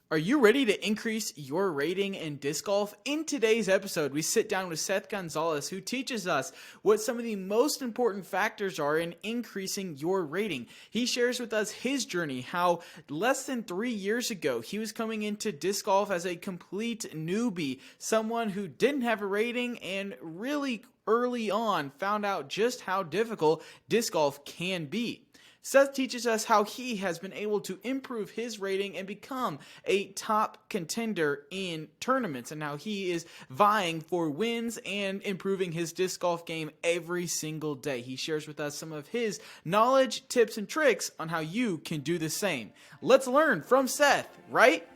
Are you ready to increase your rating in disc golf? In today's episode, we sit down with Seth Gonzalez, who teaches us what some of the most important factors are in increasing your rating. He shares with us his journey, how less than 3 years ago, he was coming into disc golf as a complete newbie, someone who didn't have a rating and really early on found out just how difficult disc golf can be. Seth teaches us how he has been able to improve his rating and become a top contender in tournaments, and how he is vying for wins and improving his disc golf game every single day. He shares with us some of his knowledge, tips, and tricks on how you can do the same. Let's learn from Seth right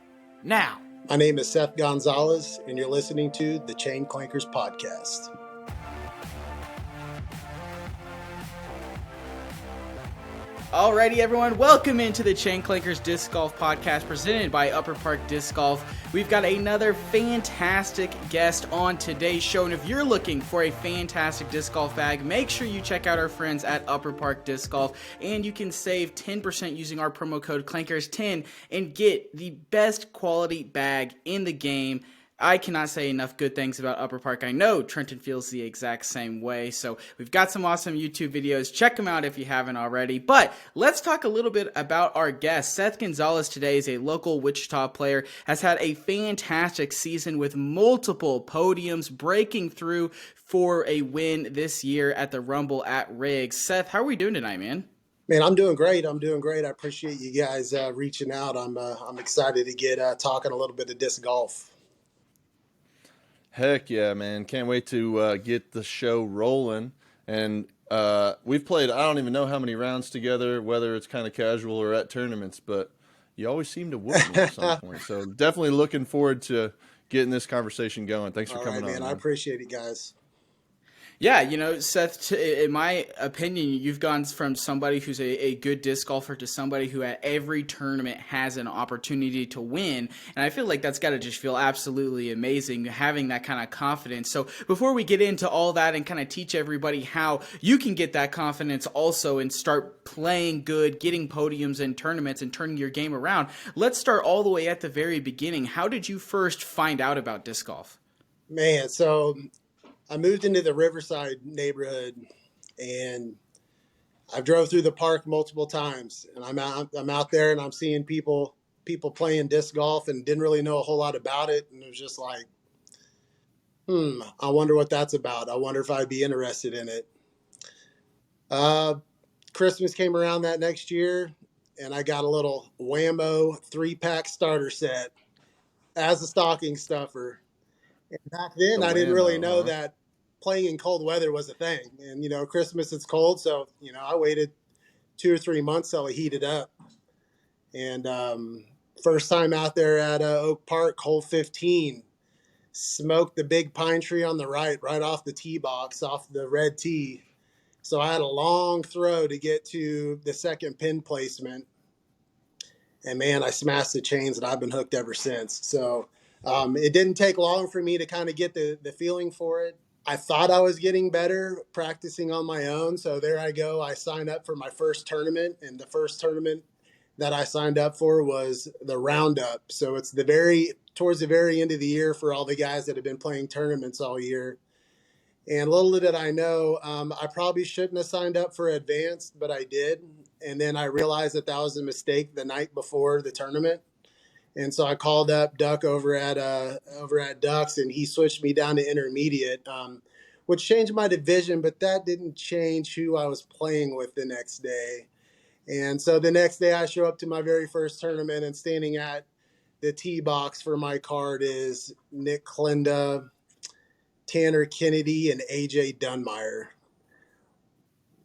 now. My name is Seth Gonzalez, and you're listening to the Chain Clankers podcast. Alrighty, everyone, welcome into the Chain Clankers Disc Golf Podcast presented by Upper Park Disc Golf. We've got another fantastic guest on today's show, and if you're looking for a fantastic disc golf bag, make sure you check out our friends at Upper Park Disc Golf, and you can save 10% using our promo code CLANKERS10 and get the best quality bag in the game. I cannot say enough good things about Upper Park. I know Trenton feels the exact same way. So we've got some awesome YouTube videos. Check them out if you haven't already. But let's talk a little bit about our guest. Seth Gonzalez today is a local Wichita player, has had a fantastic season with multiple podiums, breaking through for a win this year at the Rumble at Riggs. Seth, how are we doing tonight, man? Man, I'm doing great. I appreciate you guys reaching out. I'm excited to get talking a little bit of disc golf. Heck yeah, man. Can't wait to get the show rolling. And we've played, I don't even know how many rounds together, whether it's kind of casual or at tournaments, but you always seem to whoop me at some point. So definitely looking forward to getting this conversation going. Thanks for coming on, man. I appreciate it, guys. Yeah, you know, Seth, in my opinion, you've gone from somebody who's a good disc golfer to somebody who at every tournament has an opportunity to win. And I feel like that's got to just feel absolutely amazing, having that kind of confidence. So before we get into all that and kind of teach everybody how you can get that confidence also and start playing good, getting podiums in tournaments and turning your game around, let's start all the way at the very beginning. How did you first find out about disc golf? Man, so I moved into the Riverside neighborhood, and I've drove through the park multiple times, and I'm out there, and I'm seeing people playing disc golf, and didn't really know a whole lot about it, and it was just like, I wonder what that's about. I wonder if I'd be interested in it. Christmas came around that next year, and I got a little Whammo 3-pack starter set as a stocking stuffer. And back then, I didn't really know that playing in cold weather was a thing. And, Christmas, it's cold. So, I waited 2 or 3 months till it heated up. And first time out there at Oak Park, hole 15, smoked the big pine tree on the right off the tee box, off the red tee. So I had a long throw to get to the second pin placement. And, man, I smashed the chains, and I've been hooked ever since. So it didn't take long for me to kind of get the feeling for it. I thought I was getting better practicing on my own. So there I go. I signed up for my first tournament, and the first tournament that I signed up for was the Roundup. So it's towards the very end of the year for all the guys that have been playing tournaments all year. And little did I know, I probably shouldn't have signed up for Advanced, but I did. And then I realized that was a mistake the night before the tournament. And so I called up Duck over at Ducks, and he switched me down to intermediate, which changed my division, but that didn't change who I was playing with the next day. And so the next day I show up to my very first tournament, and standing at the tee box for my card is Nick Klinda, Tanner Kennedy, and AJ Dunmeyer.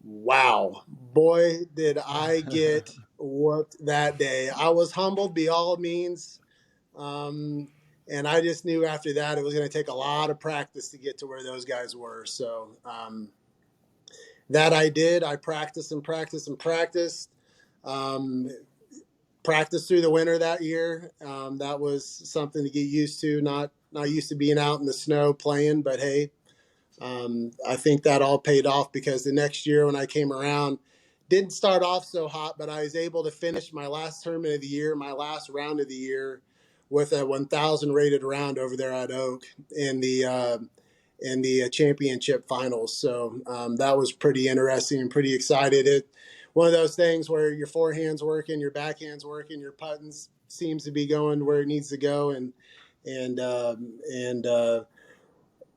Wow. Boy, did I get whooped that day. I was humbled by all means. And I just knew after that it was going to take a lot of practice to get to where those guys were. So that I did. I practiced and practiced and practiced. Practiced through the winter that year. That was something to get used to. Not used to being out in the snow playing, but hey, I think that all paid off, because the next year when I came around, didn't start off so hot, but I was able to finish my last tournament of the year, my last round of the year, with a 1,000 rated round over there at Oak in the championship finals. So that was pretty interesting and pretty excited. One of those things where your forehand's working, your backhand's working, your putting seems to be going where it needs to go, and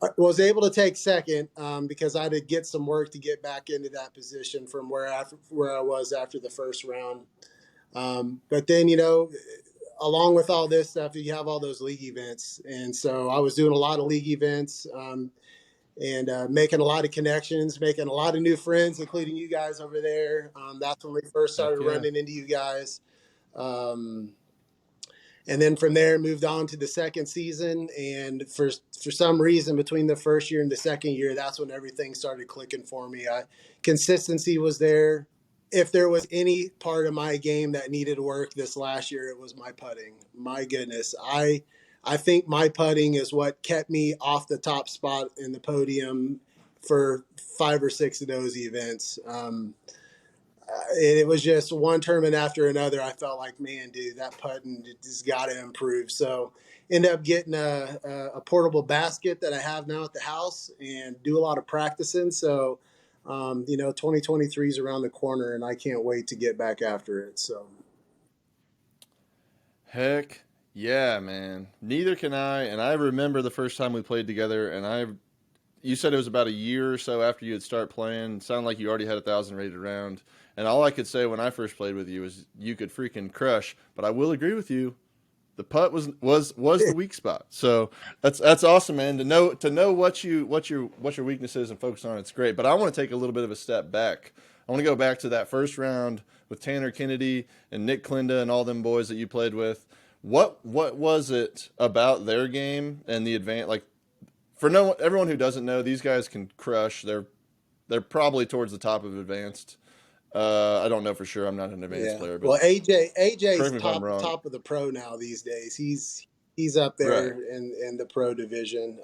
I was able to take second because I had to get some work to get back into that position from where I was after the first round. But then, along with all this stuff, you have all those league events. And so I was doing a lot of league events and making a lot of connections, making a lot of new friends, including you guys over there. That's when we first started running into you guys. And then from there, moved on to the second season. And for some reason, between the first year and the second year, that's when everything started clicking for me. Consistency was there. If there was any part of my game that needed work this last year, it was my putting. My goodness. I think my putting is what kept me off the top spot in the podium for 5 or 6 of those events. It was just one tournament after another. I felt like, man, dude, that putting just got to improve. So ended up getting a portable basket that I have now at the house and do a lot of practicing. So, 2023 is around the corner and I can't wait to get back after it. So. Heck yeah, man. Neither can I. And I remember the first time we played together, and you said it was about a year or so after you had started playing. It sounded like you already had 1,000 rated around. And all I could say when I first played with you was you could freaking crush. But I will agree with you, the putt was the weak spot. So that's awesome, man. To know what your weakness is and focus on it's great. But I want to take a little bit of a step back. I want to go back to that first round with Tanner Kennedy and Nick Klinda and all them boys that you played with. What was it about their game and the advance? Like, for everyone who doesn't know, these guys can crush. They're probably towards the top of advanced. I don't know for sure. I'm not an advanced player, but well, AJ's top of the pro now these days. He's up there in the pro division,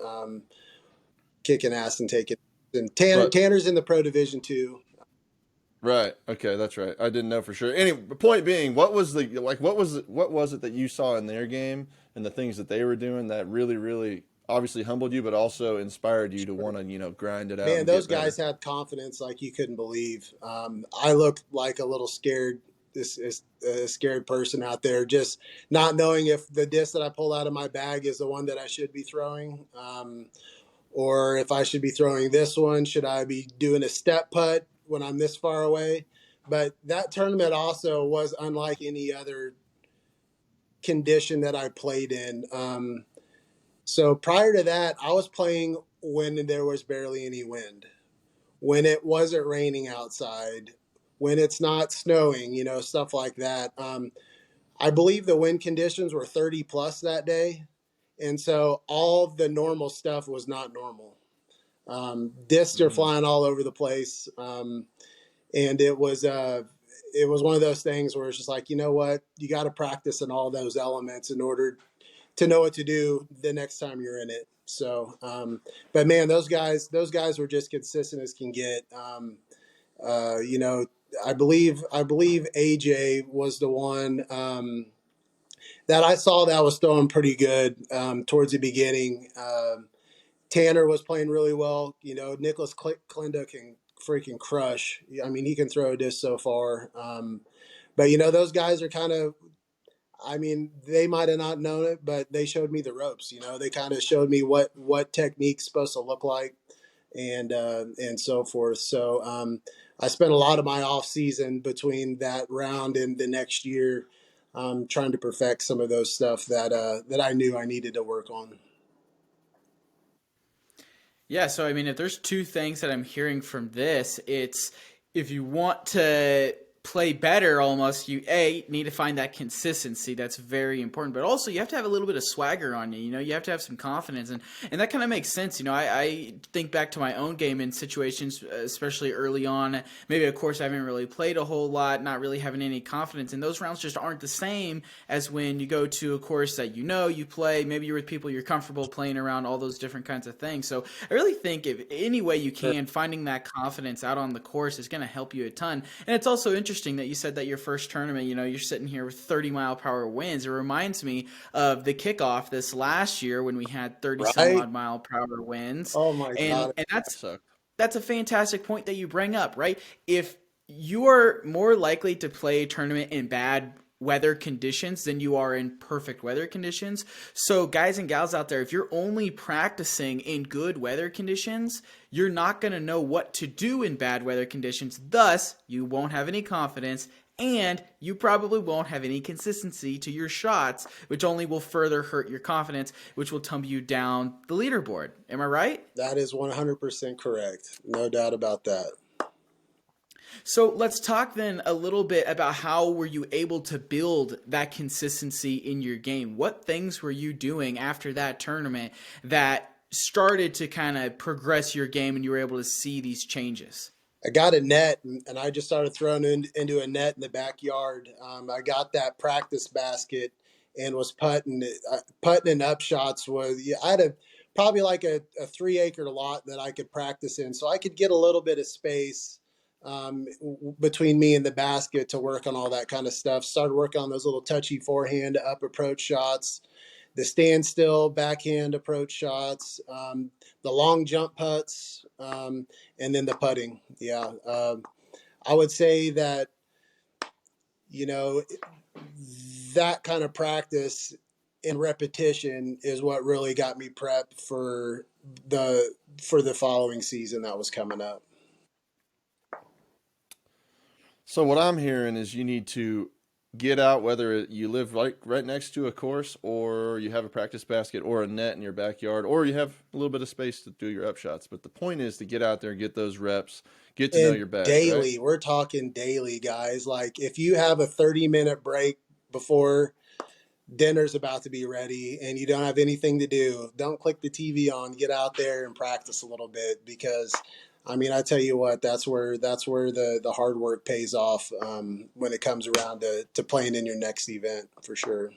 kicking ass and taking. And Tanner's in the pro division too. Right. Okay, that's right. I didn't know for sure. Anyway, the point being, what was it that you saw in their game and the things that they were doing that really, really obviously humbled you, but also inspired you to want to, grind it out? Man, those guys had confidence like you couldn't believe. I looked like a little scared, a scared person out there, just not knowing if the disc that I pulled out of my bag is the one that I should be throwing, or if I should be throwing this one. Should I be doing a step putt when I'm this far away? But that tournament also was unlike any other condition that I played in. So prior to that, I was playing when there was barely any wind, when it wasn't raining outside, when it's not snowing, stuff like that. I believe the wind conditions were 30 plus that day. And so all the normal stuff was not normal. Discs are flying all over the place. And it was one of those things where it's just like, you know what, you got to practice in all those elements in order to know what to do the next time you're in it. So, but man, those guys were just consistent as can get. I believe AJ was the one that I saw that was throwing pretty good towards the beginning. Tanner was playing really well. Nicholas Klinda can freaking crush. I mean, he can throw a disc so far. But those guys are kind of, they might have not known it, but they showed me the ropes. They kind of showed me what technique's supposed to look like, and so forth. So I spent a lot of my off season between that round and the next year trying to perfect some of those stuff that I knew I needed to work on. Yeah, so if there's two things that I'm hearing from this, it's if you want to play better almost, you need to find that consistency. That's very important, but also you have to have a little bit of swagger on you. You have to have some confidence, and that kind of makes sense. I think back to my own game in situations, especially early on, maybe of course I haven't really played a whole lot, not really having any confidence, and those rounds just aren't the same as when you go to a course that you play, maybe you're with people you're comfortable playing around, all those different kinds of things. So I really think if any way you can, finding that confidence out on the course is going to help you a ton. And it's also interesting interesting that you said that your first tournament, you're sitting here with 30-mile-per-hour winds. It reminds me of the kickoff this last year when we had 30 some Right? odd mile per hour winds. Oh my And God. and that's So that's a fantastic point that you bring up, right? If you are more likely to play a tournament in bad weather conditions than you are in perfect weather conditions. So guys and gals out there, if you're only practicing in good weather conditions, you're not going to know what to do in bad weather conditions. Thus, you won't have any confidence and you probably won't have any consistency to your shots, which only will further hurt your confidence, which will tumble you down the leaderboard. Am I right? That is 100% correct. No doubt about that. So let's talk then a little bit about how were you able to build that consistency in your game? What things were you doing after that tournament that started to kind of progress your game and you were able to see these changes? I got a net and I just started throwing into a net in the backyard. I got that practice basket and was putting in upshots. I had probably like a 3 acre lot that I could practice in. So I could get a little bit of space between me and the basket to work on all that kind of stuff. Started working on those little touchy forehand up approach shots, the standstill backhand approach shots, the long jump putts, and then the putting. Yeah. I would say that, you know, that kind of practice and repetition is what really got me prepped for the following season that was coming up. So what I'm hearing is you need to get out, whether you live right next to a course, or you have a practice basket, or a net in your backyard, or you have a little bit of space to do your upshots. But the point is to get out there and get those reps, get to know And your bag. daily, Right? we're talking daily, guys. Like if you have a 30-minute break before dinner's about to be ready and you don't have anything to do, don't click the TV on, get out there and practice a little bit, because I mean, I tell you what, that's where the hard work pays off when it comes around to playing in your next event, for sure.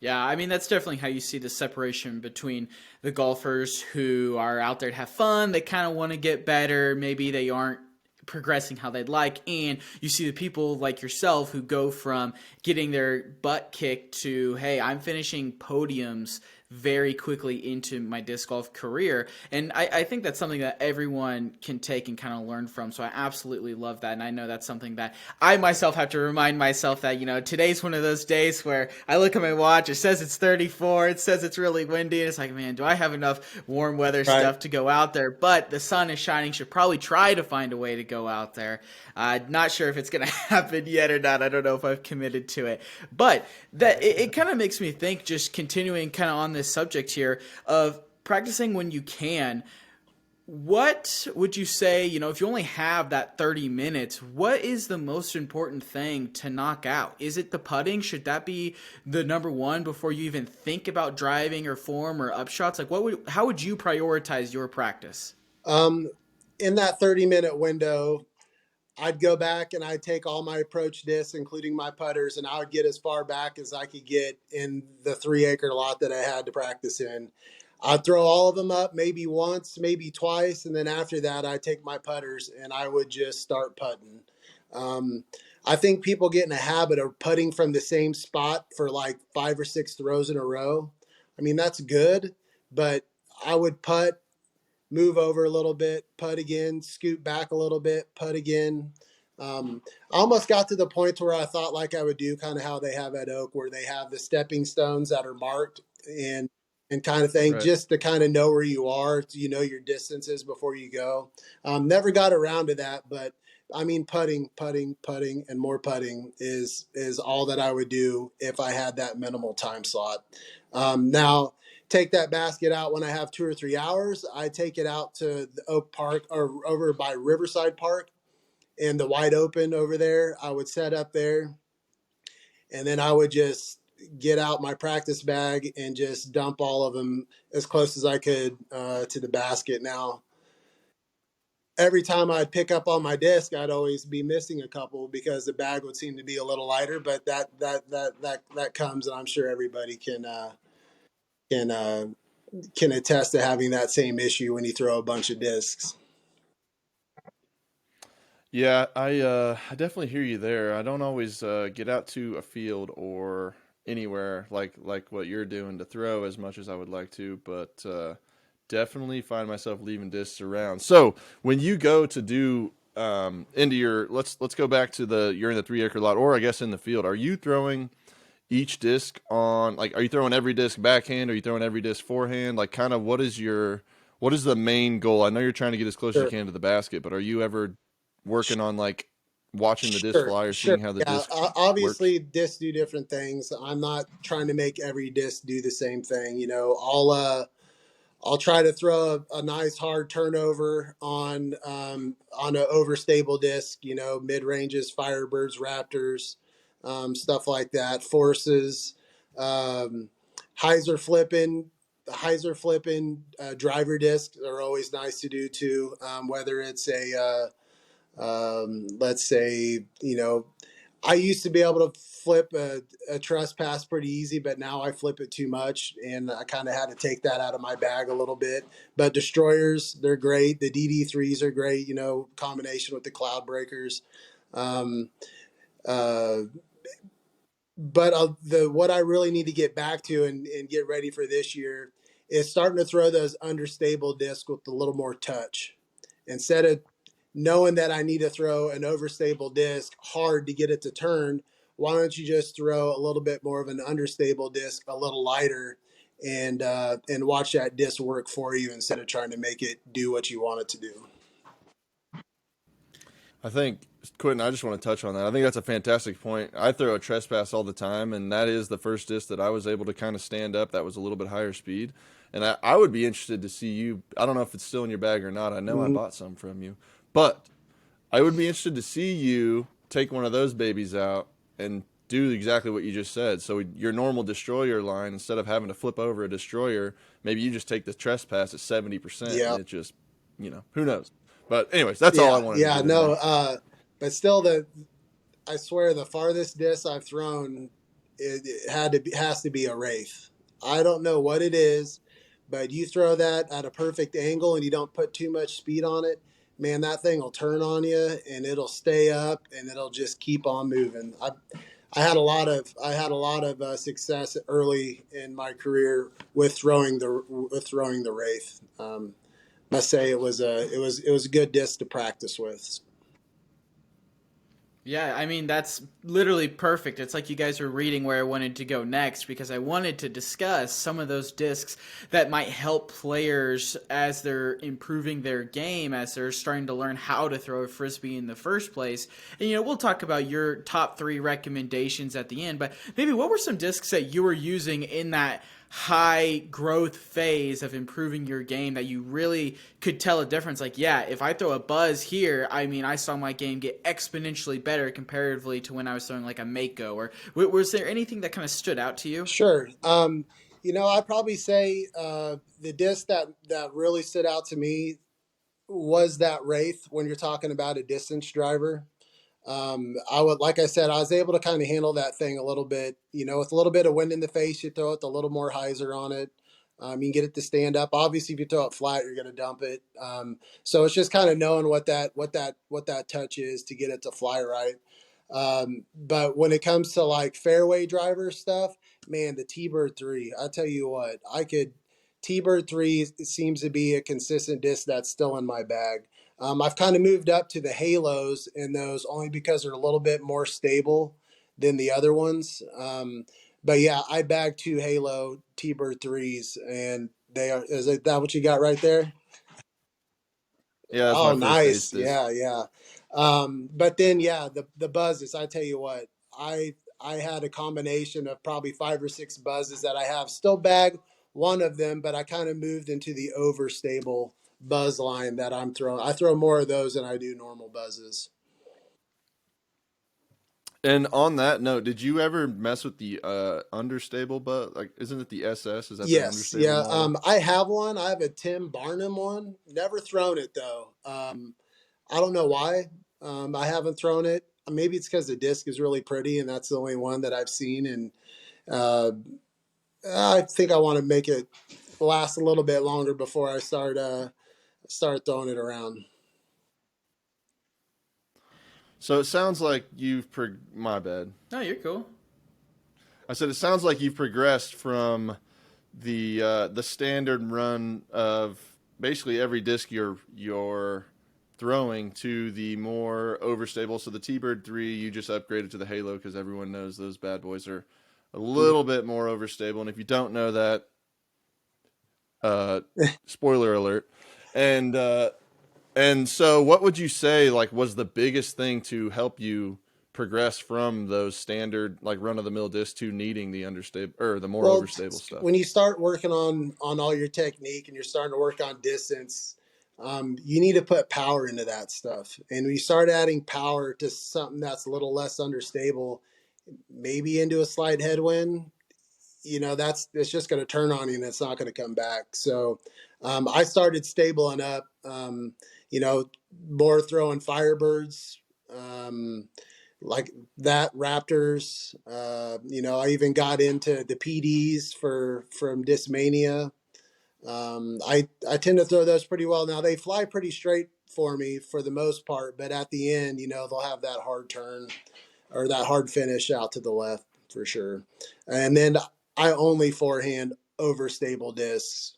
Yeah, I mean, that's definitely how you see the separation between the golfers who are out there to have fun, they kind of want to get better, maybe they aren't progressing how they'd like, and you see the people like yourself who go from getting their butt kicked to, hey, I'm finishing podiums very quickly into my disc golf career. And I think that's something that everyone can take and kind of learn from. So I absolutely love that. And I know that's something that I myself have to remind myself that, today's one of those days where I look at my watch, it says it's 34, it says it's really windy. And it's like, man, do I have enough warm weather stuff to go out there? But the sun is shining, should probably try to find a way to go out there. Not sure if it's going to happen yet or not. I don't know if I've committed to it. But that it kind of makes me think, just continuing kind of on this subject here of practicing when you can. What would you say, if you only have that 30 minutes, what is the most important thing to knock out? Is it the putting? Should that be the number one before you even think about driving or form or upshots? Like how would you prioritize your practice? In that 30-minute window, I'd go back and I'd take all my approach discs, including my putters, and I would get as far back as I could get in the 3 acre lot that I had to practice in. I'd throw all of them up maybe once, maybe twice, and then after that, I'd take my putters and I would just start putting. Um, I think people get in a habit of putting from the same spot for like 5 or 6 throws in a row. I mean, that's good, but I would putt, move over a little bit, putt again, scoot back a little bit, putt again. I almost got to the point where I thought like I would do kind of how they have at Oak, where they have the stepping stones that are marked and kind of thing, Right. just to kind of know where you are, so you know your distances before you go. Never got around to that, but I mean, putting, and more putting is all that I would do if I had that minimal time slot. Now, take that basket out when I have 2 or 3 hours. I take it out to the Oak Park or over by Riverside Park in the wide open over there. I would set up there and then I would just get out my practice bag and just dump all of them as close as I could to the basket. Now, every time I'd pick up on my disc, I'd always be missing a couple because the bag would seem to be a little lighter, but that comes, and I'm sure everybody can can attest to having that same issue when you throw a bunch of discs. Yeah, I definitely hear you there. I don't always get out to a field or anywhere like what you're doing to throw as much as I would like to, but definitely find myself leaving discs around. So when you go to do into your let's go back to the you're in the 3 acre lot, or I guess in the field. Are you throwing each disc on, like, are you throwing every disc backhand? Are you throwing every disc forehand? Like, kind of what is the main goal? I know you're trying to get as close as you Sure. can to the basket, but are you ever working on, like, watching the disc Sure, fly or sure. seeing how the Yeah, disc works? obviously discs do different things. I'm not trying to make every disc do the same thing. I'll try to throw a nice hard turnover on an overstable disc. Mid ranges, Firebirds, Raptors, stuff like that. Forces, um, hyzer flipping. The hyzer flipping driver discs are always nice to do too. Whether it's let's say, I used to be able to flip a trespass pretty easy, but now I flip it too much, and I kind of had to take that out of my bag a little bit. But destroyers, they're great. The DD3s are great. Combination with the cloud breakers. Um, uh, but the what I really need to get back to and get ready for this year is starting to throw those understable discs with a little more touch. Instead of knowing that I need to throw an overstable disc hard to get it to turn, why don't you just throw a little bit more of an understable disc, a little lighter, and watch that disc work for you instead of trying to make it do what you want it to do. I think, Quentin, I just want to touch on that. I think that's a fantastic point. I throw a trespass all the time, and that is the first disc that I was able to kind of stand up that was a little bit higher speed. And I would be interested to see you. I don't know if it's still in your bag or not. I know I Mhm. bought some from you, but I would be interested to see you take one of those babies out and do exactly what you just said. So your normal destroyer line, instead of having to flip over a destroyer, maybe you just take the trespass at 70%, and Yeah. it just, who knows. But anyways, that's all I Yeah. wanted to Yeah. get in there. No. But still, I swear the farthest disc I've thrown it has to be a wraith. I don't know what it is, but you throw that at a perfect angle and you don't put too much speed on it, man, that thing will turn on you and it'll stay up and it'll just keep on moving. I had a lot of success early in my career with throwing the wraith. Must say it was a good disc to practice with. Yeah, I mean, that's literally perfect. It's like you guys were reading where I wanted to go next because I wanted to discuss some of those discs that might help players as they're improving their game, as they're starting to learn how to throw a frisbee in the first place. And, we'll talk about your top 3 recommendations at the end, but maybe what were some discs that you were using in that high growth phase of improving your game that you really could tell a difference? Like, yeah, if I throw a buzz here, I mean, I saw my game get exponentially better comparatively to when I was throwing like a Mako. Or was there anything that kind of stood out to you? Sure. I'd probably say the disc that really stood out to me was that Wraith when you're talking about a distance driver. Like I said, I was able to kind of handle that thing a little bit, with a little bit of wind in the face, you throw it a little more hyzer on it. You can get it to stand up. Obviously, if you throw it flat, you're going to dump it. So it's just kind of knowing what that touch is to get it to fly right. But when it comes to like fairway driver stuff, man, the T-Bird 3, I tell you what, T-Bird 3 seems to be a consistent disc that's still in my bag. I've kind of moved up to the Halos in those only because they're a little bit more stable than the other ones. But yeah, I bagged 2 Halo T-Bird 3s, and is that what you got right there? Yeah, that's Oh, my first nice. ace disc. Yeah, yeah. But then, yeah, the buzzes. I tell you what, I had a combination of probably 5 or 6 buzzes that I have still bag one of them, but I kind of moved into the overstable buzz line that I'm throwing. I throw more of those than I do normal buzzes. And on that note, did you ever mess with the understable but like isn't it the SS? Is that the Yes, understable yeah. model? I have one. I have a Tim Barnum one. Never thrown it though. I don't know why. I haven't thrown it. Maybe it's because the disc is really pretty, and that's the only one that I've seen. And uh, I think I want to make it last a little bit longer before I start throwing it around. So it sounds like my bad. No, you're cool. I said it sounds like you've progressed from the standard run of basically every disc you're throwing to the more overstable. So the T-Bird 3, you just upgraded to the Halo because everyone knows those bad boys are a little bit more overstable. And if you don't know that, spoiler alert. And so what would you say like was the biggest thing to help you progress from those standard like run of the mill discs to needing the understable or the more overstable stuff? When you start working on all your technique and you're starting to work on distance, you need to put power into that stuff. And when you start adding power to something that's a little less understable, maybe into a slight headwind, it's just going to turn on you and it's not going to come back. So I started stabling up, more throwing Firebirds, like that Raptors. I even got into the PDs from Discmania. I tend to throw those pretty well. Now they fly pretty straight for me for the most part, but at the end, they'll have that hard turn or that hard finish out to the left for sure. And then I only forehand overstable discs.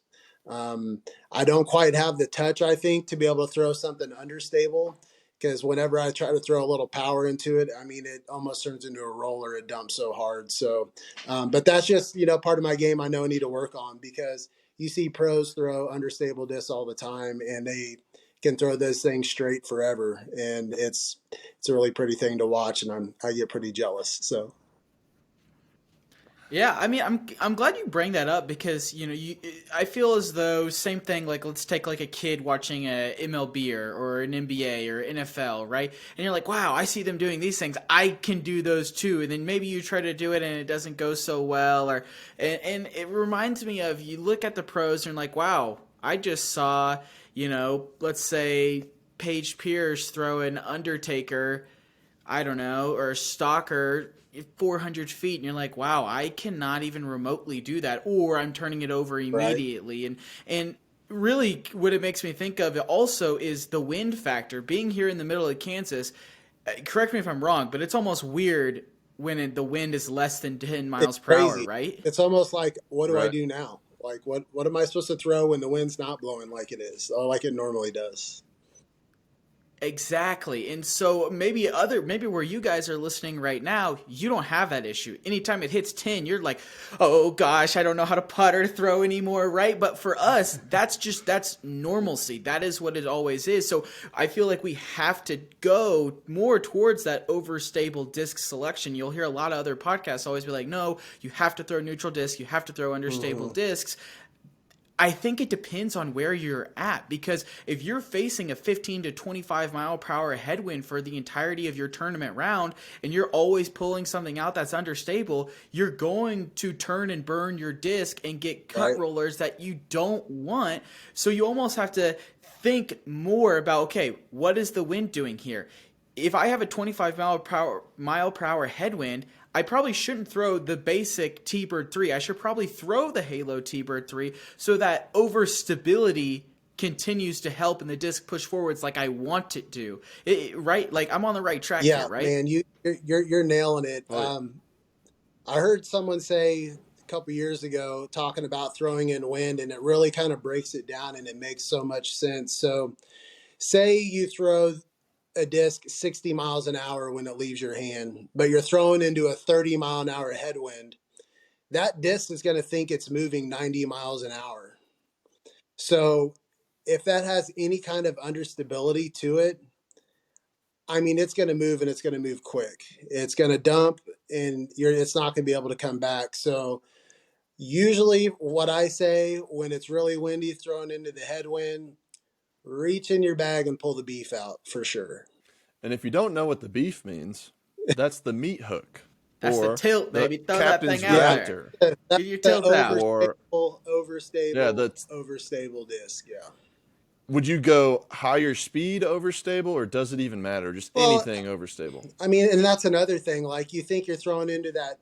I don't quite have the touch, I think, to be able to throw something understable because whenever I try to throw a little power into it, I mean, it almost turns into a roller. It dumps so hard. So, but that's just, part of my game I know I need to work on because you see pros throw understable discs all the time and they can throw those things straight forever. And it's a really pretty thing to watch. And I get pretty jealous. So. Yeah, I mean, I'm glad you bring that up because I feel as though same thing. Like, let's take like a kid watching a MLB or an NBA or NFL, right? And you're like, wow, I see them doing these things. I can do those too. And then maybe you try to do it and it doesn't go so well, and it reminds me of you look at the pros and you're like, wow, I just saw let's say Paige Pierce throw an Undertaker, I don't know, or Stalker 400 feet, and you're like, wow, I cannot even remotely do that, or I'm turning it over immediately. Right. And really what it makes me think of also is the wind factor. Being here in the middle of Kansas, correct me if I'm wrong, but it's almost weird when the wind is less than 10 miles per hour, right? It's almost like, what do I do now? Like, what am I supposed to throw when the wind's not blowing like it is, or like it normally does? Exactly. And so maybe where you guys are listening right now, you don't have that issue. Anytime it hits 10, you're like, oh gosh, I don't know how to putt or throw anymore, right? But for us, that's normalcy. That is what it always is. So I feel like we have to go more towards that overstable disc selection. You'll hear a lot of other podcasts always be like, no, you have to throw neutral disc, you have to throw understable discs. I think it depends on where you're at, because if you're facing a 15 to 25 mile per hour headwind for the entirety of your tournament round and you're always pulling something out that's understable, you're going to turn and burn your disc and get cut rollers that you don't want. So you almost have to think more about, okay, what is the wind doing here? If I have a 25 mile per hour headwind, I probably shouldn't throw the basic T-Bird 3. I should probably throw the Halo T-Bird 3 so that overstability continues to help and the disc push forwards like I want it to. Right? Like I'm on the right track here, right? Man, you're nailing it. I heard someone say a couple years ago talking about throwing in wind, and it really kind of breaks it down and it makes so much sense. So say you throw a disc 60 miles an hour when it leaves your hand, but you're throwing into a 30 mile an hour headwind. That disc is going to think it's moving 90 miles an hour. So if that has any kind of understability to it, I mean, it's going to move and it's going to move quick. It's going to dump and it's not going to be able to come back. So usually what I say when it's really windy, throwing into the headwind, reach in your bag and pull the beef out for sure. And if you don't know what the beef means, that's the meat hook. That's or the tilt, baby. Throw captain's that thing out there. Get your tilt out. Overstable disc, yeah. Would you go higher speed overstable, or does it even matter? Just anything overstable? I mean, and that's another thing. Like you think you're throwing into that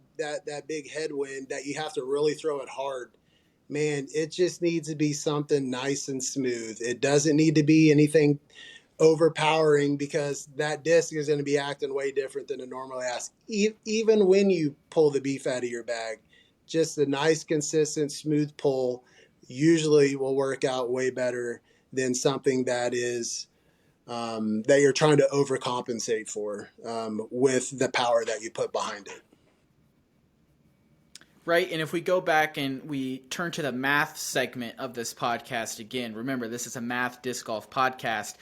big headwind that you have to really throw it hard. Man, it just needs to be something nice and smooth. It doesn't need to be anything overpowering, because that disc is going to be acting way different than it normally asks. Even when you pull the beef out of your bag, just a nice, consistent, smooth pull usually will work out way better than something that is that you're trying to overcompensate for with the power that you put behind it. Right, and if we go back and we turn to the math segment of this podcast again, remember this is a math disc golf podcast.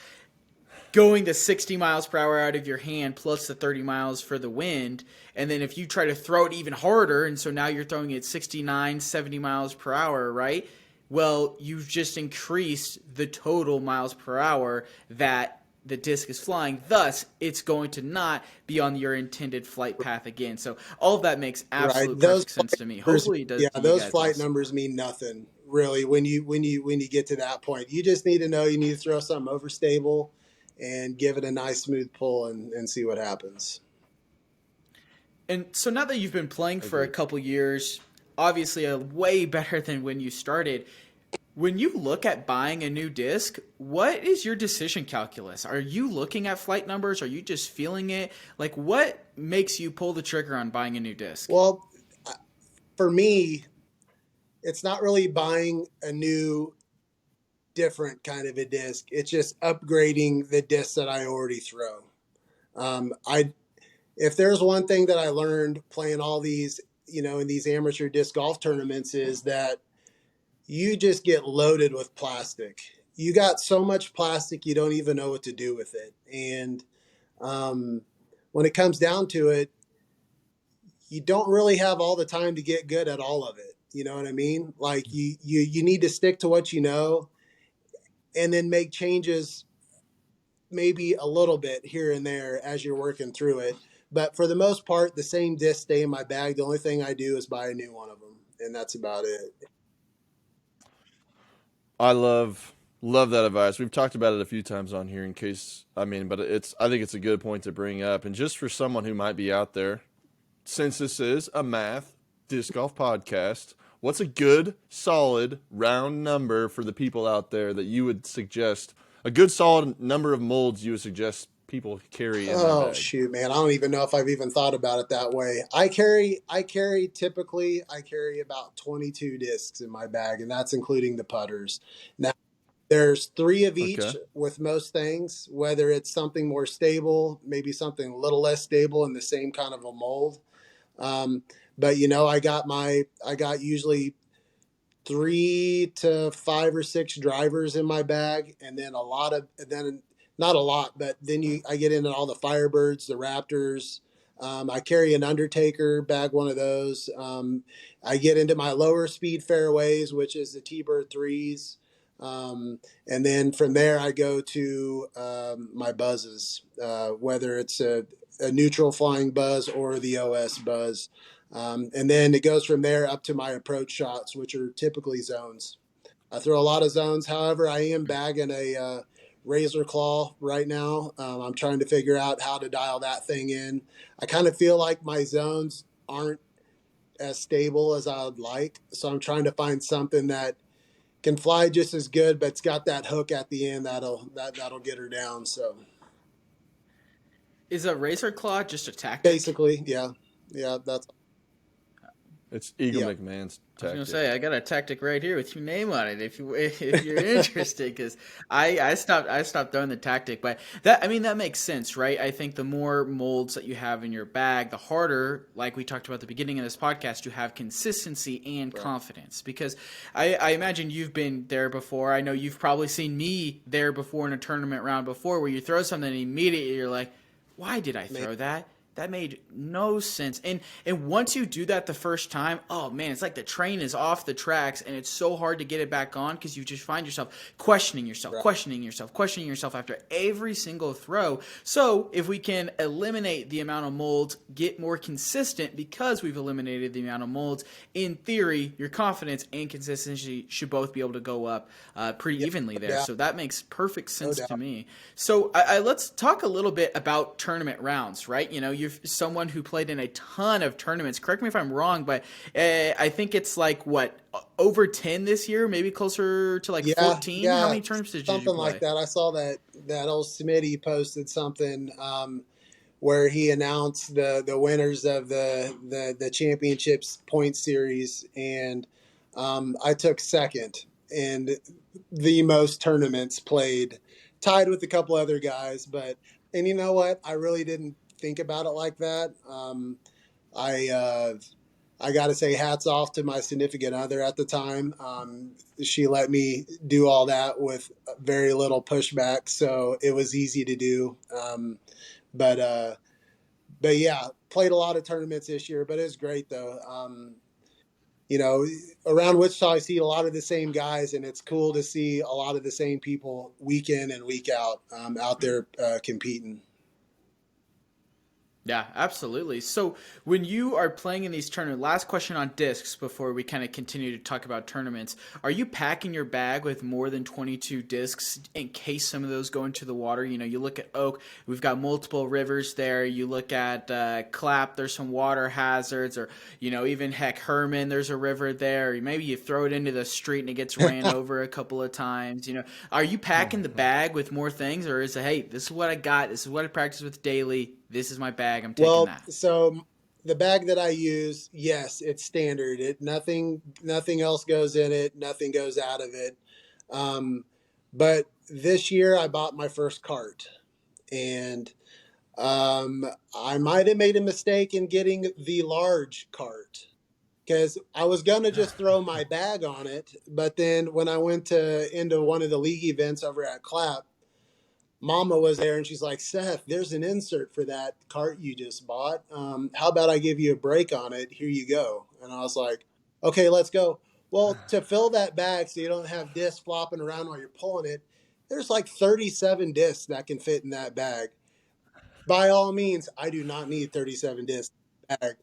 Going the 60 miles per hour out of your hand plus the 30 miles for the wind, and then if you try to throw it even harder, and so now you're throwing it 69, 70 miles per hour, right? Well, you've just increased the total miles per hour that the disc is flying. Thus, it's going to not be on your intended flight path again. So all of that makes absolute perfect sense to me. Hopefully it does. Yeah, those flight numbers mean nothing really when you get to that point. You just need to know you need to throw something overstable and give it a nice smooth pull and see what happens. And so now that you've been playing for a couple years, obviously way better than when you started. When you look at buying a new disc, what is your decision calculus? Are you looking at flight numbers? Are you just feeling it? Like, what makes you pull the trigger on buying a new disc? Well, for me, it's not really buying a new, different kind of a disc. It's just upgrading the disc that I already throw. If there's one thing that I learned playing all these, in these amateur disc golf tournaments, is that you just get loaded with plastic. You got so much plastic, you don't even know what to do with it. And when it comes down to it, you don't really have all the time to get good at all of it. You know what I mean? Like you need to stick to what you know and then make changes maybe a little bit here and there as you're working through it. But for the most part, the same discs stay in my bag. The only thing I do is buy a new one of them, and that's about it. I love that advice. We've talked about it a few times on here but I think it's a good point to bring up. And just for someone who might be out there, since this is a math disc golf podcast, what's a good, solid, round number for the people out there that you would suggest, a good, solid number of molds you would suggest people carry in their bag? Shoot, man. I don't even know if I've even thought about it that way. I carry about 22 discs in my bag, and that's including the putters. Now, there's 3 of each with most things, whether it's something more stable, maybe something a little less stable in the same kind of a mold. But I got usually 3 to 5 or 6 drivers in my bag, and then not a lot, but then I get into all the Firebirds, the Raptors. I carry an Undertaker bag, one of those. I get into my lower speed fairways, which is the T-Bird 3s. And then from there, I go to my buzzes, whether it's a neutral flying buzz or the OS buzz. And then it goes from there up to my approach shots, which are typically zones. I throw a lot of zones. However, I am bagging a Razor Claw right now. I'm trying to figure out how to dial that thing in. I kind of feel like my zones aren't as stable as I would like. So I'm trying to find something that can fly just as good, but it's got that hook at the end that'll get her down. So is a Razor Claw just a tactic? Basically, yeah. That's It's Eagle McMahon's tactic. I was gonna say I got a tactic right here with your name on it if you're interested, because I stopped throwing the tactic, but that makes sense, right? I think the more molds that you have in your bag, the harder, like we talked about at the beginning of this podcast, to have consistency and confidence. Because I imagine you've been there before. I know you've probably seen me there before in a tournament round before, where you throw something and immediately you're like, why did I throw that? That made no sense. And once you do that the first time, oh man, it's like the train is off the tracks, and it's so hard to get it back on, because you just find yourself questioning yourself after every single throw. So if we can eliminate the amount of molds, get more consistent because we've eliminated the amount of molds, in theory, your confidence and consistency should both be able to go up pretty evenly there. So that makes perfect sense to me. So let's talk a little bit about tournament rounds, right? You're someone who played in a ton of tournaments. Correct me if I'm wrong, but I think it's like, over 10 this year, maybe closer to 14. How many tournaments did you play? Something like that. I saw that that old Smitty posted something where he announced the winners of the championships point series, and I took second, and the most tournaments played, tied with a couple other guys. But and you know what? I really didn't think about it like that. I I got to say hats off to my significant other at the time. She let me do all that with very little pushback, so it was easy to do. But but yeah, played a lot of tournaments this year, but it was great though. You know, around Wichita, I see a lot of the same guys, and it's cool to see a lot of the same people week in and week out there competing. Yeah, absolutely. So when you are playing in these tournaments, last question on discs before we kind of continue to talk about tournaments, are you packing your bag with more than 22 discs in case some of those go into the water? You know, you look at Oak, we've got multiple rivers there. You look at Clap, there's some water hazards, or, you know, even heck, Herman, there's a river there. Or maybe you throw it into the street and it gets ran over a couple of times. You know, are you packing the bag with more things, or is it, hey, this is what I got, this is what I practice with daily, this is my bag, I'm taking that? So the bag that I use, yes, it's standard. It nothing else goes in it, nothing goes out of it. But this year I bought my first cart, and I might have made a mistake in getting the large cart because I was gonna just throw my bag on it, but then when I went into one of the league events over at Clap, Mama was there and she's like, Seth, there's an insert for that cart you just bought. How about I give you a break on it? Here you go. And I was like, okay, let's go. Well, to fill that bag so you don't have discs flopping around while you're pulling it, there's like 37 discs that can fit in that bag. By all means, I do not need 37 discs in the bag.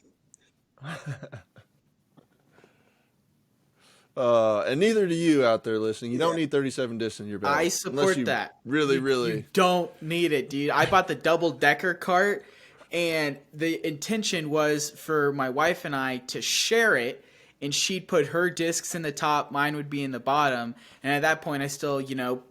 And neither do you out there listening. You don't Yeah. need 37 discs in your bag. I unless support you that. Really, You really. don't need it, dude. I bought the double-decker cart, and the intention was for my wife and I to share it, and she'd put her discs in the top, mine would be in the bottom. And at that point, I still, you know,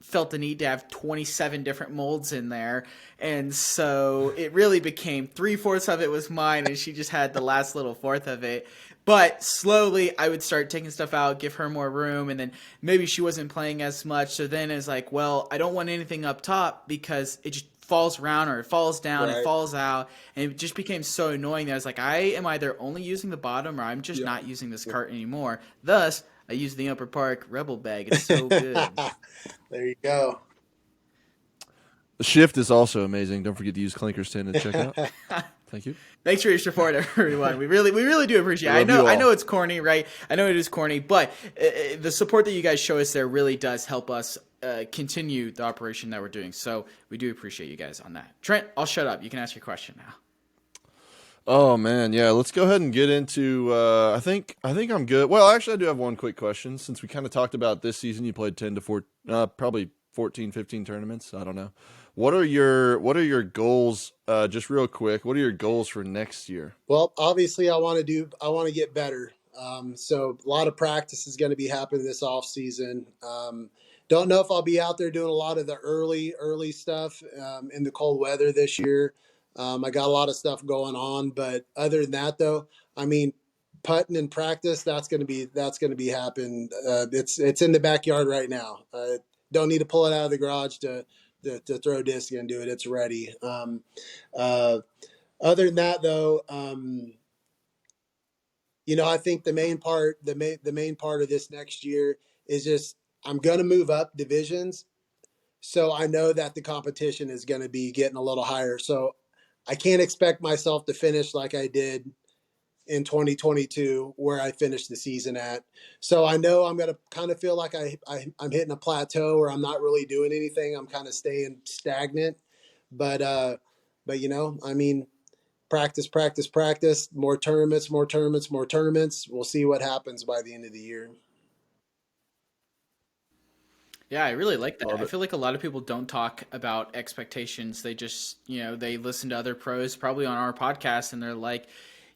felt the need to have 27 different molds in there. And so it really became 3/4 of it was mine, and she just had the last little fourth of it. But slowly, I would start taking stuff out, give her more room, and then maybe she wasn't playing as much. So then it's like, well, I don't want anything up top because it just falls around or it falls down, it Right. falls out, and it just became so annoying that I was like, I am either only using the bottom or I'm just not using this cart anymore. Thus, I use the Upper Park Rebel bag. It's so good. There you go. The shift is also amazing. Don't forget to use Clankers 10 at checkout. Thank you. Thanks for your support, everyone. We really do appreciate it. Love you all. I know it's corny, right? I know it is corny, but the support that you guys show us there really does help us continue the operation that we're doing. So we do appreciate you guys on that. Trent, I'll shut up. You can ask your question now. Oh man, yeah. Let's go ahead and get into. I think I'm good. Well, actually, I do have one quick question. Since we kind of talked about this season, you played 10 to 4, probably 14, 15 tournaments. I don't know. What are your goals? Just real quick, what are your goals for next year? Well, obviously, I want to get better. So a lot of practice is going to be happening this off season. Don't know if I'll be out there doing a lot of the early stuff in the cold weather this year. I got a lot of stuff going on, but other than that, though, I mean, putting in practice that's going to be happening. It's in the backyard right now. Don't need to pull it out of the garage to throw a disc and do it. It's ready. Other than that, though, you know, I think the main part of this next year is just I'm going to move up divisions, so I know that the competition is going to be getting a little higher. So I can't expect myself to finish like I did in 2022, where I finished the season at. So I know I'm going to kind of feel like I'm hitting a plateau, or I'm not really doing anything. I'm kind of staying stagnant. But you know, I mean, practice, practice, practice, more tournaments, more tournaments, more tournaments. We'll see what happens by the end of the year. Yeah, I really like that. Love I it. feel like a lot of people don't talk about expectations. They just, you know, they listen to other pros, probably on our podcast, and they're like,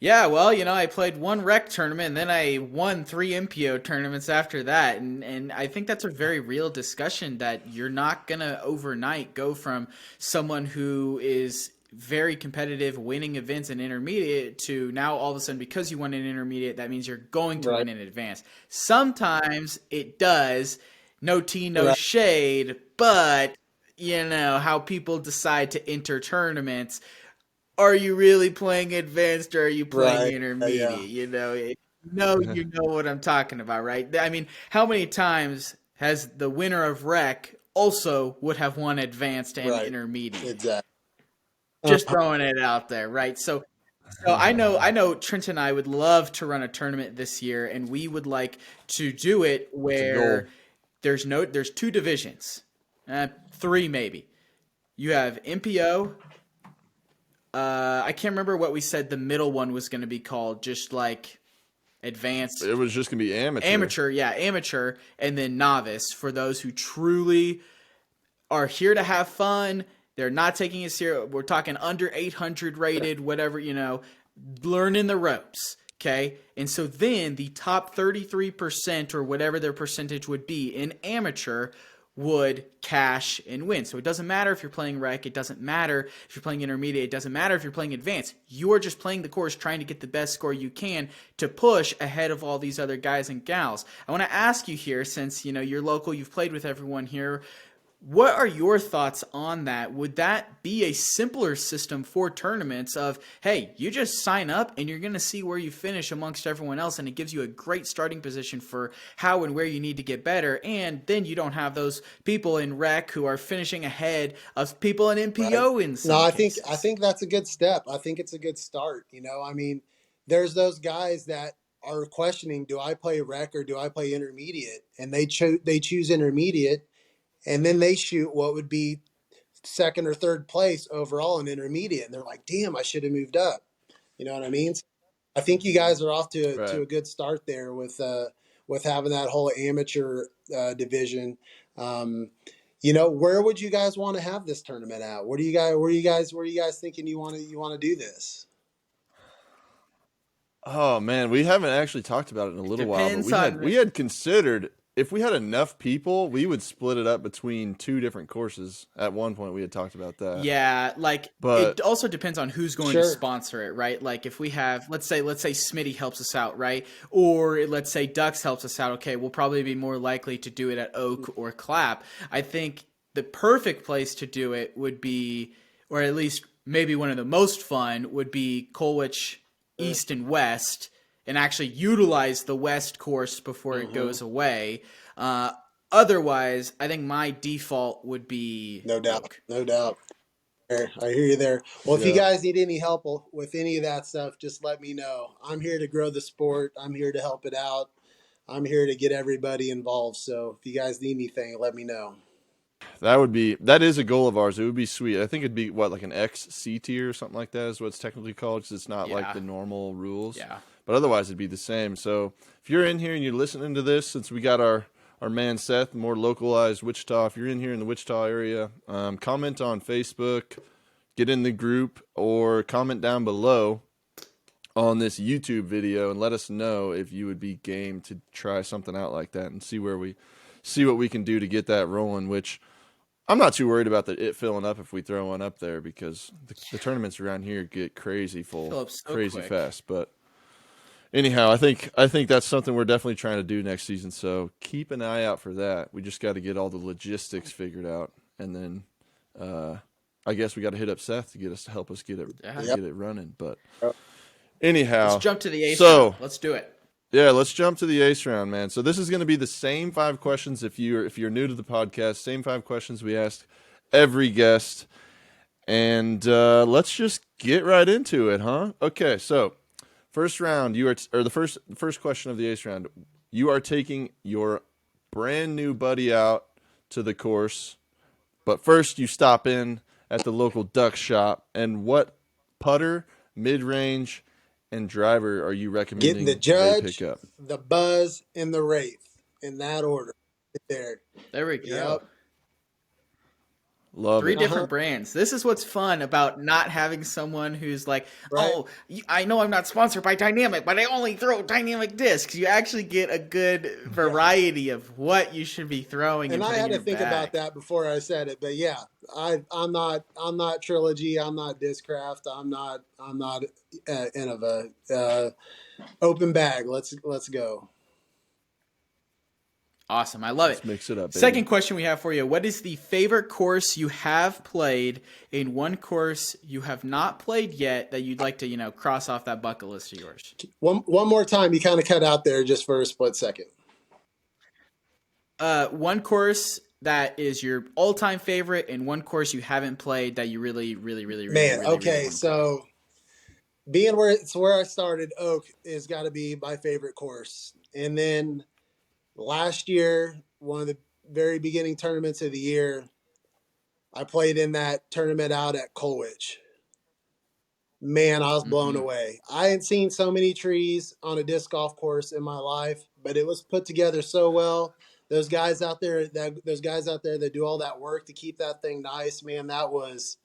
Yeah, well, I played one rec tournament and then I won 3 MPO tournaments after that. And I think that's a very real discussion that you're not going to overnight go from someone who is very competitive, winning events in intermediate to now all of a sudden, because you won an intermediate, that means you're going to Right. win in advance. Sometimes it does. No tea, no Right. shade, but how people decide to enter tournaments. Are you really playing advanced or are you playing Right. Yeah. intermediate? You know what I'm talking about, right? I mean, how many times has the winner of rec also would have won advanced and Right. intermediate? Exactly. Just throwing it out there, right? So I know Trent and I would love to run a tournament this year, and we would like to do it It's a goal. where there's 2 divisions, 3 maybe. You have MPO. I can't remember what we said the middle one was going to be called. Just like advanced, It was just gonna be amateur. amateur, and then novice for those who truly are here to have fun. They're not taking it serious. We're talking under 800 rated, whatever, learning the ropes. Okay. And so then the top 33% or whatever their percentage would be in amateur would cash and win. So it doesn't matter if you're playing rec. It doesn't matter if you're playing intermediate. It doesn't matter if you're playing advanced. You are just playing the course, trying to get the best score you can to push ahead of all these other guys and gals. I want to ask you here, since, you're local, you've played with everyone here. What are your thoughts on that? Would that be a simpler system for tournaments of, hey, you just sign up and you're going to see where you finish amongst everyone else, and it gives you a great starting position for how and where you need to get better, and then you don't have those people in rec who are finishing ahead of people in MPO Right. in some No, I cases. think that's a good step. I think it's a good start. I mean, there's those guys that are questioning, do I play rec or do I play intermediate? And they choose intermediate, and then they shoot what would be second or third place overall in intermediate, and they're like, damn, I should have moved up. You know what I mean? So I think you guys are off to Right. a good start there with having that whole amateur division. Where would you guys want to have this tournament at? Where are you guys thinking you want to do this? Oh man, we haven't actually talked about it in a It little while, but depends we had on. we had considered if we had enough people, we would split it up between 2 different courses. At one point, we had talked about that, Yeah, like it but also depends on who's going to Sure. sponsor it, right? Like if we have, let's say Smitty helps us out, right? Or let's say Ducks helps us out. Okay, we'll probably be more likely to do it at Oak or Clap. I think the perfect place to do it would be, or at least maybe one of the most fun would be Colwich East and West, and actually utilize the West course before it Hmm. goes away. Uh, Otherwise, I think my default would be No doubt. Oak. No doubt. I hear you there. Well, if you yeah, guys need any help with any of that stuff, just let me know. I'm here to grow the sport. I'm here to help it out. I'm here to get everybody involved. So if you guys need anything, let me know. that is a goal of ours. It would be sweet. I think it'd be what, like an XC tier or something like that is what it's technically called, because it's not like Yeah, the normal rules, yeah. but otherwise it'd be the same. So if you're in here and you're listening to this, since we got our man Seth, more localized Wichita, if you're in here in the Wichita area, comment on Facebook, get in the group, or comment down below on this YouTube video and let us know if you would be game to try something out like that and see what we can do to get that rolling. Which I'm not too worried about it filling up if we throw one up there, because the tournaments around here get crazy full, Fill up so crazy quick. fast. But anyhow, I think that's something we're definitely trying to do next season. So keep an eye out for that. We just got to get all the logistics figured out, and then I guess we got to hit up Seth to help us get it Yeah. Yep. get it running. But Let's anyhow, jump to the ace so round. Let's do it. yeah, let's jump to the ace round, man. So this is going to be the same 5 questions. If you're new to the podcast, same 5 questions we ask every guest, and let's just get right into it, huh? Okay, so first round, the first question of the ace round. You are taking your brand new buddy out to the course, but first you stop in at the local duck shop. And what putter, mid range, and driver are you Getting the recommending they pick judge, up? the buzz, and the wraith in that order. Right there. There we go. Yep. Love Three it. different brands. This is what's fun about not having someone who's like, Right. oh, I know I'm not sponsored by Dynamic, but I only throw Dynamic discs. You actually get a good variety of what you should be throwing and And I putting had in to your think about bag. that before I said it, but yeah, I'm not Trilogy, I'm not Discraft, I'm not Innova. Open bag. Let's go. Awesome. I love Let's it. mix it up, baby. Second question we have for you. What is the favorite course you have played in one course you have not played yet that you'd like to, cross off that bucket list of yours? One more time, you kind of cut out there just for a split second. One course that is your all-time favorite and one course you haven't played that you really, really, really, really, Man, really, really okay, want to play. so being where I started, Oak is got to be my favorite course. And then last year, one of the very beginning tournaments of the year, I played in that tournament out at Colwich. Man, I was blown away. I hadn't seen so many trees on a disc golf course in my life, but it was put together so well. Those guys out there that do all that work to keep that thing nice, man, that was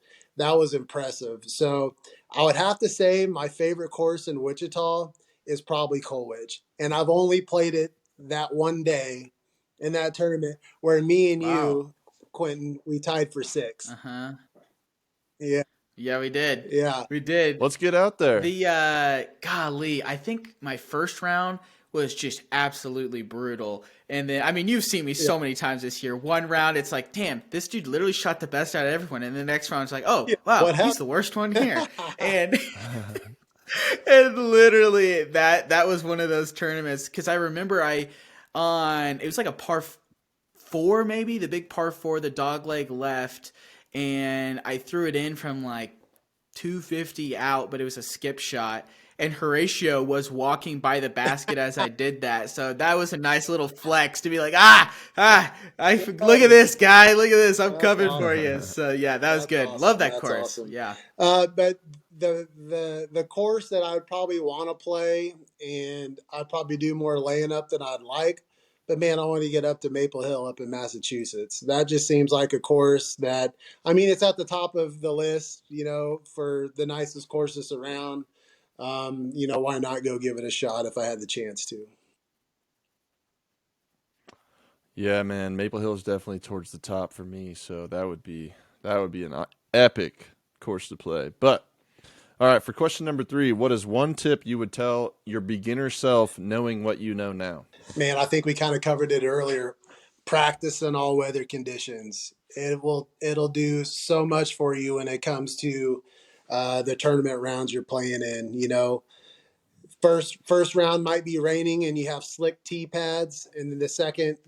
impressive. So I would have to say my favorite course in Wichita is probably Colwich. And I've only played it that one day in that tournament where me and Wow. you, Quentin, we tied for 6. Uh-huh. Yeah. Yeah, we did. Yeah. We did. Let's get out there. Golly, I think my first round was just absolutely brutal. And then, you've seen me so many times this year. One round, it's like, damn, this dude literally shot the best out of everyone. And the next round, it's like, oh, wow, What he's the worst one here. And and literally that was one of those tournaments because I remember it was like a par 4 maybe, the big par 4, the dog leg left, and I threw it in from like 250 out, but it was a skip shot. And Horatio was walking by the basket as I did that. So that was a nice little flex to be like, look at this guy. Look at this. I'm coming for you. So yeah, that was good. Awesome. Love that That's course. awesome. Yeah. But the course that I would probably want to play, and I'd probably do more laying up than I'd like. But man, I want to get up to Maple Hill up in Massachusetts. That just seems like a course that, it's at the top of the list, for the nicest courses around. Why not go give it a shot if I had the chance to? Yeah, man, Maple Hill is definitely towards the top for me, so that would be an epic course to play. But all right, for question number 3, what is one tip you would tell your beginner self knowing what you know now? Man, I think we kind of covered it earlier. Practice in all weather conditions. It'll do so much for you when it comes to the tournament rounds you're playing in. First round might be raining and you have slick tee pads, and then the second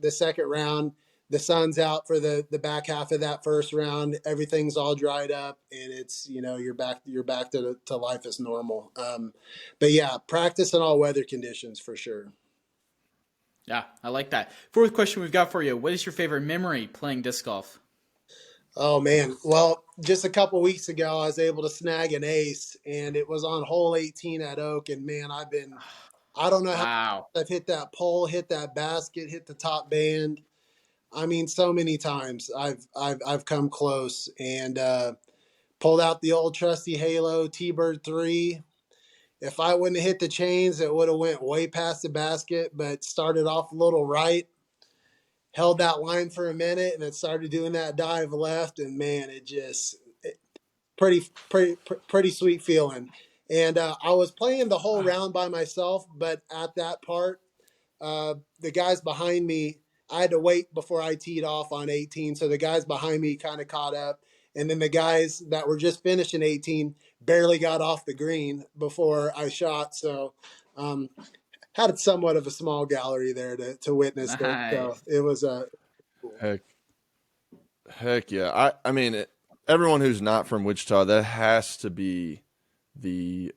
round the sun's out for the back half of that first round. Everything's all dried up, and it's you're back to life as normal. But yeah, practice in all weather conditions for sure. Yeah, I like that. Fourth question we've got for you. What is your favorite memory playing disc golf? Oh man, well, just a couple weeks ago, I was able to snag an ace, and it was on hole 18 at Oak. And man, I don't know how Wow. I've hit that pole, hit that basket, hit the top band. So many times I've come close and pulled out the old trusty Halo T-Bird 3. If I wouldn't have hit the chains, it would have went way past the basket, but started off a little right, held that line for a minute, and it started doing that dive left, and man, pretty sweet feeling. And I was playing the whole round by myself, but at that part, the guys behind me, I had to wait before I teed off on 18. So the guys behind me kind of caught up. And then the guys that were just finishing 18 barely got off the green before I shot. So had somewhat of a small gallery there to witness it. So Nice. it was Heck yeah. Everyone who's not from Wichita, that has to be the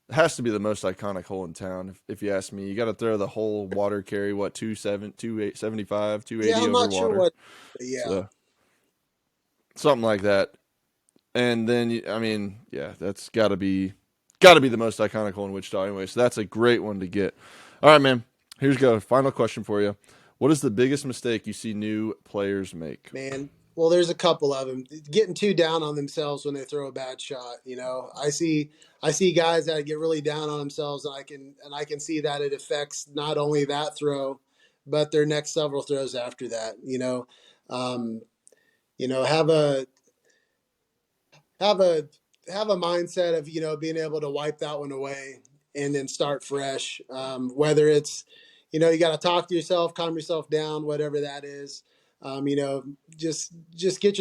most iconic hole in town. If you ask me, you got to throw the whole water carry, 275, 280 I'm over not water. sure what. Yeah. So, something like that. And then, that's got to be the most iconic hole in Wichita anyway. So that's a great one to get. All right, man. Here's go. Final question for you. What is the biggest mistake you see new players make? Man, Well, there's a couple of them getting too down on themselves when they throw a bad shot. I see guys that get really down on themselves, and I can see that it affects not only that throw, but their next several throws after that. Um, have a have a mindset of being able to wipe that one away and then start fresh. Whether it's you got to talk to yourself, calm yourself down, whatever that is. Just get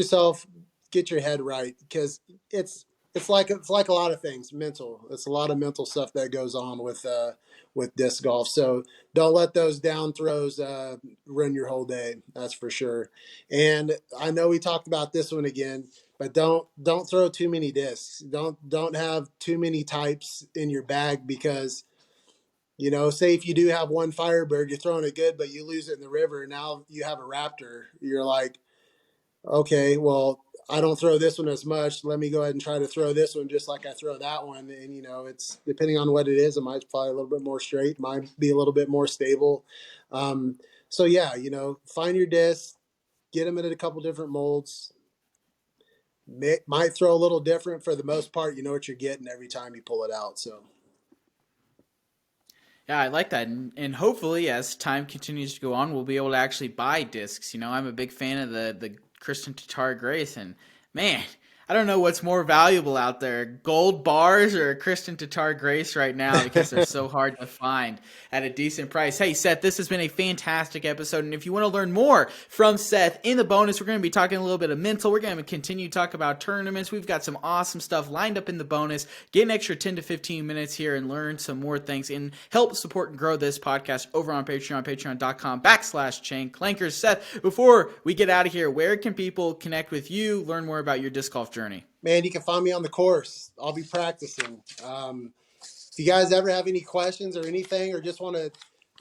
your head right, because it's like a lot of things mental. It's a lot of mental stuff that goes on with disc golf. So don't let those down throws ruin your whole day. That's for sure. And I know we talked about this one again, but don't throw too many discs. Don't have too many types in your bag, because say if you do have one Firebird, you're throwing it good, but you lose it in the river, and now you have a Raptor. You're like, okay, well, I don't throw this one as much. Let me go ahead and try to throw this one just like I throw that one. And it's depending on what it is, it might fly a little bit more straight, might be a little bit more stable. So yeah, find your discs, get them in a couple different molds. Might throw a little different. For the most part, you know what you're getting every time you pull it out. So Yeah, I like that. And hopefully, as time continues to go on, we'll be able to actually buy discs. I'm a big fan of the Kristen Tatar Grace. And man, I don't know what's more valuable out there, gold bars or Kristen Tatar Grace right now, because they're so hard to find at a decent price. Hey, Seth, this has been a fantastic episode. And if you want to learn more from Seth, in the bonus, we're going to be talking a little bit of mental. We're going to continue to talk about tournaments. We've got some awesome stuff lined up in the bonus. Get an extra 10 to 15 minutes here and learn some more things and help support and grow this podcast over on Patreon, patreon.com/Chain Clankers. Seth, before we get out of here, where can people connect with you, learn more about your disc golf journey? Man, you can find me on the course. I'll be practicing. If you guys ever have any questions or anything, or just want to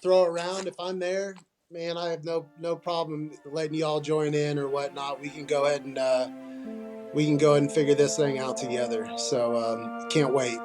throw around, if I'm there, man, I have no problem letting you all join in or whatnot. We can go ahead and figure this thing out together. So can't wait.